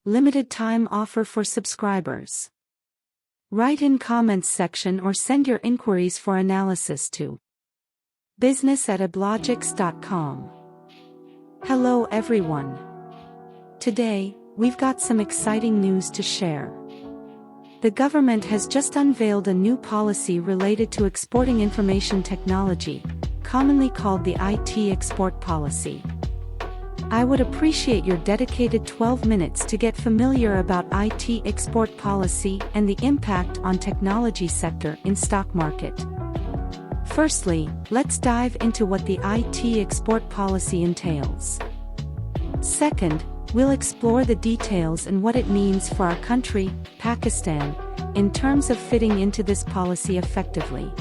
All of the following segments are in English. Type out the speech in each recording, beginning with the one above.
limited time offer for subscribers. Write in comments section or send your inquiries for analysis to business@ablogics.com. Hello everyone. Today, we've got some exciting news to share. The government has just unveiled a new policy related to exporting information technology, commonly called the IT export policy. I would appreciate your dedicated 12 minutes to get familiar about IT export policy and the impact on technology sector in stock market. Firstly, let's dive into what the IT export policy entails. Second, we'll explore the details and what it means for our country, Pakistan, in terms of fitting into this policy effectively.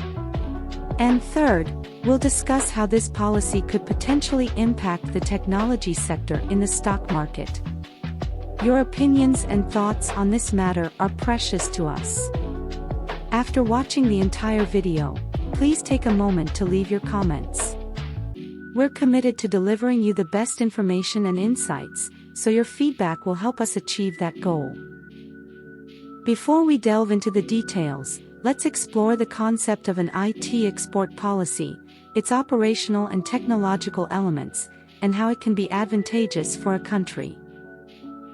And third, we'll discuss how this policy could potentially impact the technology sector in the stock market. Your opinions and thoughts on this matter are precious to us. After watching the entire video, please take a moment to leave your comments. We're committed to delivering you the best information and insights, so your feedback will help us achieve that goal. Before we delve into the details, let's explore the concept of an IT export policy, its operational and technological elements, and how it can be advantageous for a country.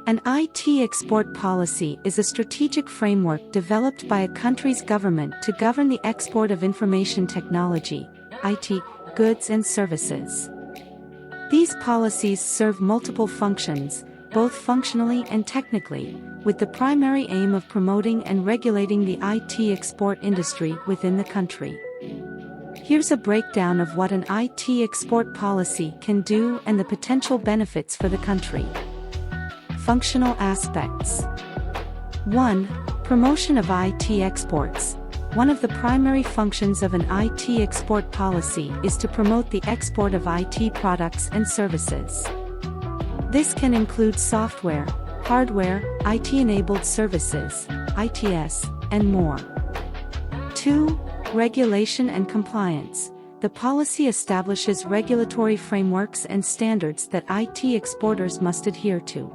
An IT export policy is a strategic framework developed by a country's government to govern the export of information technology, IT, goods and services. These policies serve multiple functions, both functionally and technically, with the primary aim of promoting and regulating the IT export industry within the country. Here's a breakdown of what an IT export policy can do and the potential benefits for the country. Functional aspects. 1. Promotion of IT exports. One of the primary functions of an IT export policy is to promote the export of IT products and services. This can include software, hardware, IT-enabled services, ITS, and more. 2. Regulation and compliance. The policy establishes regulatory frameworks and standards that IT exporters must adhere to.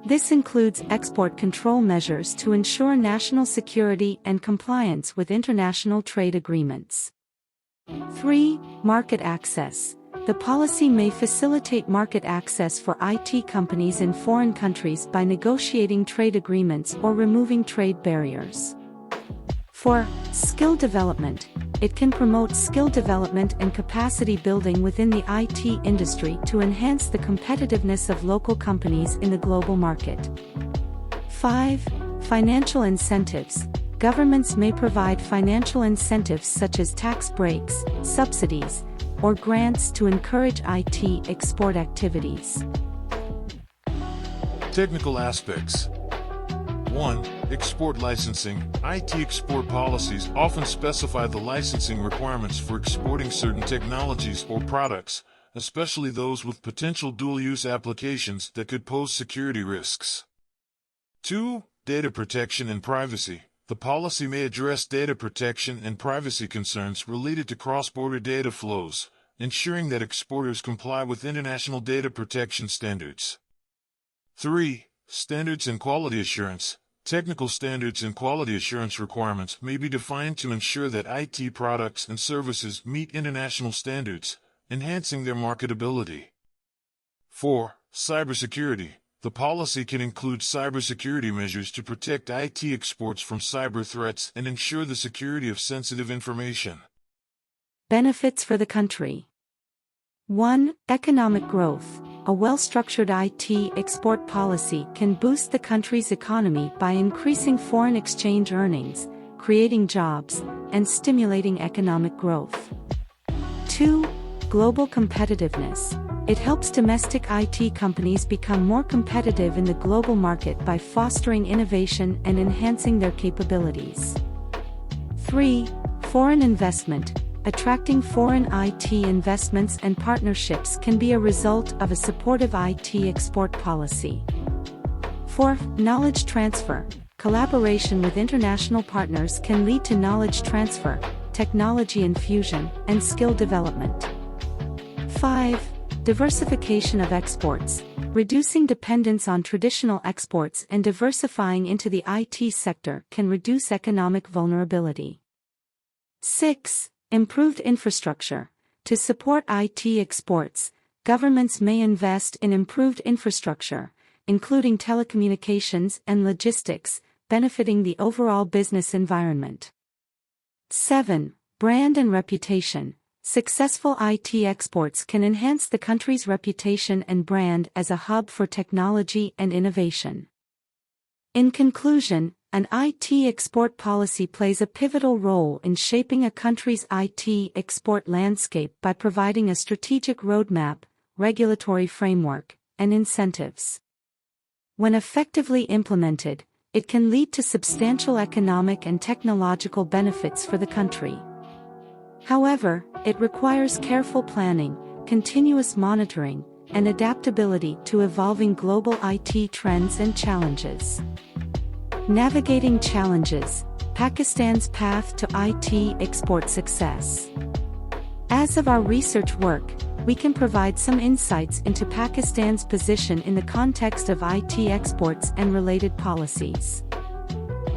This includes export control measures to ensure national security and compliance with international trade agreements. 3. Market access. The policy may facilitate market access for IT companies in foreign countries by negotiating trade agreements or removing trade barriers. 4. Skill development. It can promote skill development and capacity building within the IT industry to enhance the competitiveness of local companies in the global market. 5. Financial incentives. Governments may provide financial incentives such as tax breaks, subsidies, or grants to encourage IT export activities. Technical aspects. 1. Export licensing. IT export policies often specify the licensing requirements for exporting certain technologies or products, especially those with potential dual-use applications that could pose security risks. 2. Data protection and privacy. The policy may address data protection and privacy concerns related to cross-border data flows, ensuring that exporters comply with international data protection standards. 3. Standards and quality assurance. Technical standards and quality assurance requirements may be defined to ensure that IT products and services meet international standards, enhancing their marketability. 4. Cybersecurity. The policy can include cybersecurity measures to protect IT exports from cyber threats and ensure the security of sensitive information. Benefits for the country. 1. Economic growth. A well-structured IT export policy can boost the country's economy by increasing foreign exchange earnings, creating jobs, and stimulating economic growth. 2. Global competitiveness. It helps domestic IT companies become more competitive in the global market by fostering innovation and enhancing their capabilities. 3. Foreign investment. Attracting foreign IT investments and partnerships can be a result of a supportive IT export policy. 4. Knowledge transfer. Collaboration with international partners can lead to knowledge transfer, technology infusion, and skill development. 5. Diversification of exports. Reducing dependence on traditional exports and diversifying into the IT sector can reduce economic vulnerability. 6. Improved infrastructure. To support IT exports, governments may invest in improved infrastructure, including telecommunications and logistics, benefiting the overall business environment. 7. Brand and reputation. Successful IT exports can enhance the country's reputation and brand as a hub for technology and innovation. In conclusion, an IT export policy plays a pivotal role in shaping a country's IT export landscape by providing a strategic roadmap, regulatory framework, and incentives. When effectively implemented, it can lead to substantial economic and technological benefits for the country. However, it requires careful planning, continuous monitoring, and adaptability to evolving global IT trends and challenges. Navigating challenges, Pakistan's path to IT export success. As of our research work, we can provide some insights into Pakistan's position in the context of IT exports and related policies.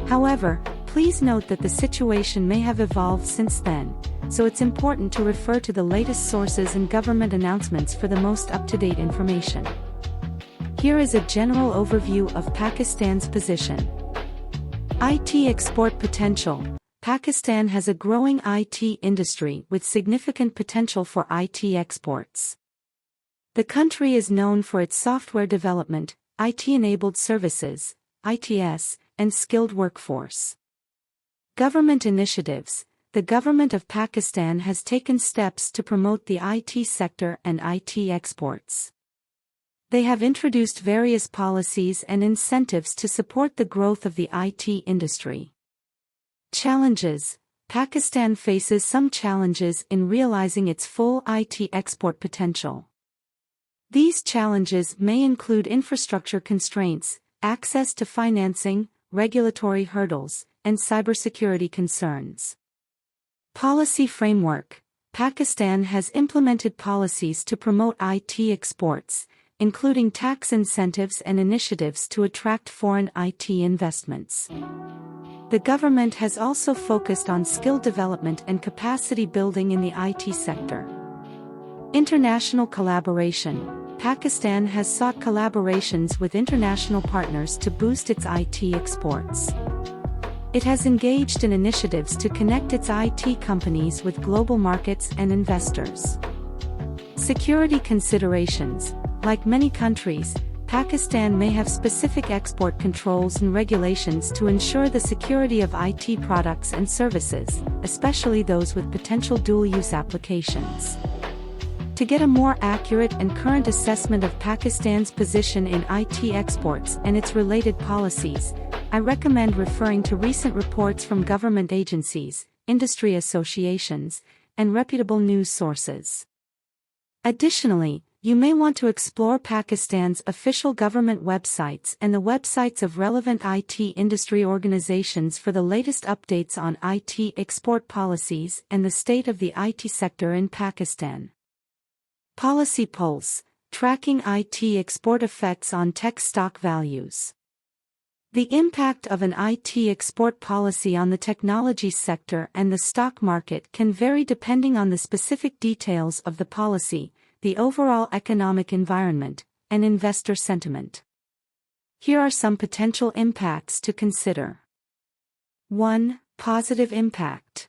However, please note that the situation may have evolved since then, so it's important to refer to the latest sources and government announcements for the most up-to-date information. Here is a general overview of Pakistan's position. IT export potential. Pakistan has a growing IT industry with significant potential for IT exports. The country is known for its software development, IT-enabled services, ITS, and skilled workforce. Government initiatives. The government of Pakistan has taken steps to promote the IT sector and IT exports. They have introduced various policies and incentives to support the growth of the IT industry. Challenges. Pakistan faces some challenges in realizing its full IT export potential. These challenges may include infrastructure constraints, access to financing, regulatory hurdles, and cybersecurity concerns. Policy framework. Pakistan has implemented policies to promote IT exports, including tax incentives and initiatives to attract foreign IT investments. The government has also focused on skill development and capacity building in the IT sector. International collaboration. Pakistan has sought collaborations with international partners to boost its IT exports. It has engaged in initiatives to connect its IT companies with global markets and investors. Security considerations. Like many countries, Pakistan may have specific export controls and regulations to ensure the security of IT products and services, especially those with potential dual-use applications. To get a more accurate and current assessment of Pakistan's position in IT exports and its related policies, I recommend referring to recent reports from government agencies, industry associations, and reputable news sources. Additionally, you may want to explore Pakistan's official government websites and the websites of relevant IT industry organizations for the latest updates on IT export policies and the state of the IT sector in Pakistan. Policy Pulse. Tracking IT export effects on tech stock values. The impact of an IT export policy on the technology sector and the stock market can vary depending on the specific details of the policy, the overall economic environment, and investor sentiment. Here are some potential impacts to consider. 1. Positive impact.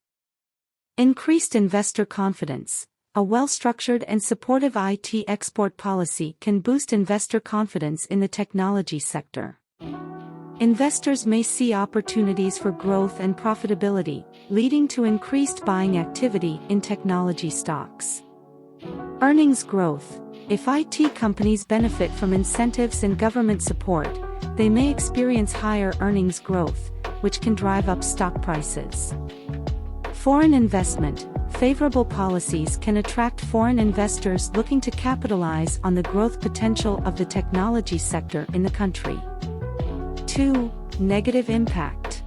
Increased investor confidence. A well-structured and supportive IT export policy can boost investor confidence in the technology sector. Investors may see opportunities for growth and profitability, leading to increased buying activity in technology stocks. Earnings growth. If IT companies benefit from incentives and government support, they may experience higher earnings growth, which can drive up stock prices. Foreign investment. Favorable policies can attract foreign investors looking to capitalize on the growth potential of the technology sector in the country. 2. Negative impact.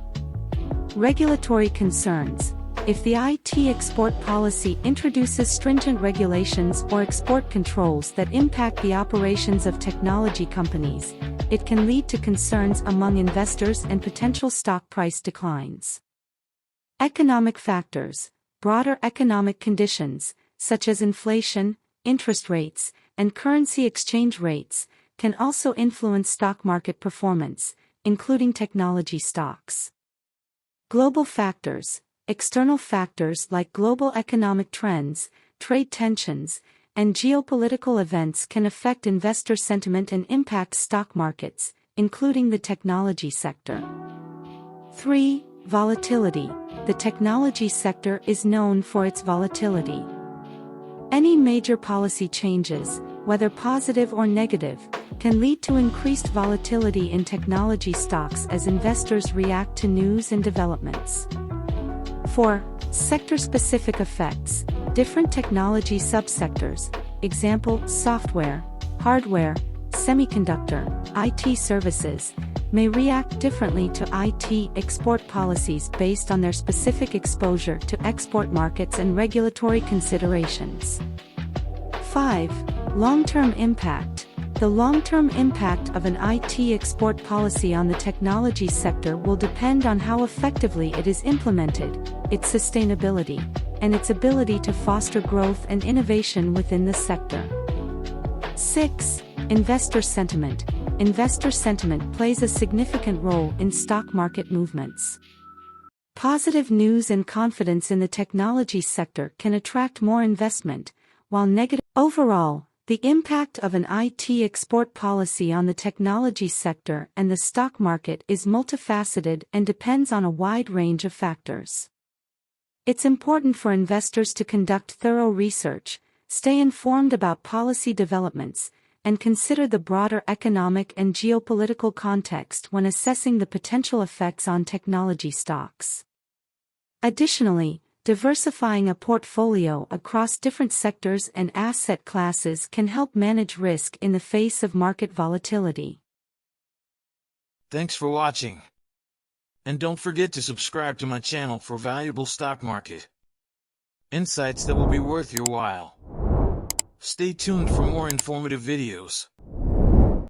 Regulatory concerns. If the IT export policy introduces stringent regulations or export controls that impact the operations of technology companies, it can lead to concerns among investors and potential stock price declines. Economic factors. Broader economic conditions, such as inflation, interest rates, and currency exchange rates, can also influence stock market performance, including technology stocks. Global factors. External factors like global economic trends, trade tensions, and geopolitical events can affect investor sentiment and impact stock markets, including the technology sector. 3. Volatility. The technology sector is known for its volatility. Any major policy changes, whether positive or negative, can lead to increased volatility in technology stocks as investors react to news and developments. 4. Sector-specific effects. Different technology subsectors, example, software, hardware, semiconductor, IT services, may react differently to IT export policies based on their specific exposure to export markets and regulatory considerations. 5. Long-term impact. The long-term impact of an IT export policy on the technology sector will depend on how effectively it is implemented, its sustainability, and its ability to foster growth and innovation within the sector. 6. Investor sentiment. Investor sentiment plays a significant role in stock market movements. Positive news and confidence in the technology sector can attract more investment, while negative. Overall, the impact of an IT export policy on the technology sector and the stock market is multifaceted and depends on a wide range of factors. It's important for investors to conduct thorough research, stay informed about policy developments, and consider the broader economic and geopolitical context when assessing the potential effects on technology stocks. Additionally, diversifying a portfolio across different sectors and asset classes can help manage risk in the face of market volatility. Thanks for watching. And don't forget to subscribe to my channel for valuable stock market insights that will be worth your while. Stay tuned for more informative videos.